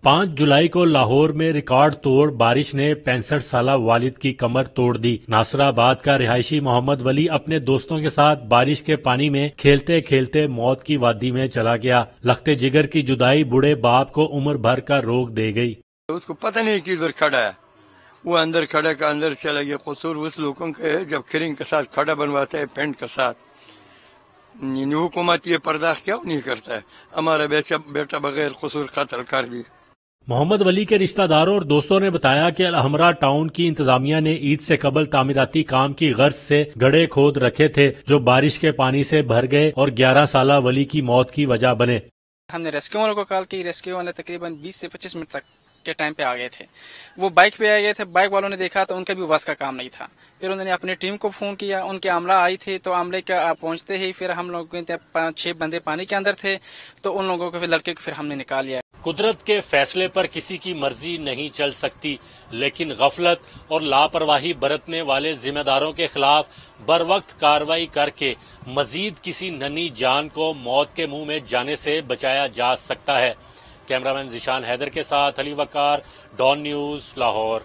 5 جولائی کو لاہور میں ریکارڈ توڑ بارش نے 65 سالہ والد کی کمر توڑ دی۔ ناصر آباد کا رہائشی محمد ولی اپنے دوستوں کے ساتھ بارش کے پانی میں کھیلتے کھیلتے موت کی وادی میں چلا گیا۔ لخت جگر کی جدائی بوڑھے باپ کو عمر بھر کا روک دے گئی۔ اس کو پتہ نہیں کہ ادھر کھڑا ہے، وہ اندر کھڑا کا اندر چلا گیا۔ قصور اس لوگوں کا ہے جب کرنگ کے ساتھ کھڑا بنواتا ہے پینٹ کے ساتھ، حکومت یہ پرداخت کیوں نہیں کرتا ہے؟ ہمارا بیٹا بغیر قصور قتل کر دیا۔ محمد ولی کے رشتہ داروں اور دوستوں نے بتایا کہ الحمرا ٹاؤن کی انتظامیہ نے عید سے قبل تعمیراتی کام کی غرض سے گڑھے کھود رکھے تھے جو بارش کے پانی سے بھر گئے اور 11 سالہ ولی کی موت کی وجہ بنے۔ ہم نے ریسکیو والوں کو کال کی، ریسکیو والے تقریباً 20 سے 25 منٹ تک کے ٹائم پہ آ گئے تھے۔ وہ بائک پہ آ گئے تھے، بائک والوں نے دیکھا تو ان کا بھی بس کا کام نہیں تھا۔ پھر انہوں نے اپنی ٹیم کو فون کیا، ان کے عملہ آئی تھی تو عملے کا پہنچتے ہی پھر ہم لوگوں کے 5-6 بندے پانی کے اندر تھے تو ان لوگوں کو پھر لڑکے کو پھر ہم نے نکال لیا۔ قدرت کے فیصلے پر کسی کی مرضی نہیں چل سکتی، لیکن غفلت اور لاپرواہی برتنے والے ذمہ داروں کے خلاف بر وقت کارروائی کر کے مزید کسی ننھی جان کو موت کے منہ میں جانے سے بچایا جا سکتا ہے۔ کیمرامین ذیشان حیدر کے ساتھ علی وقار، ڈان نیوز، لاہور۔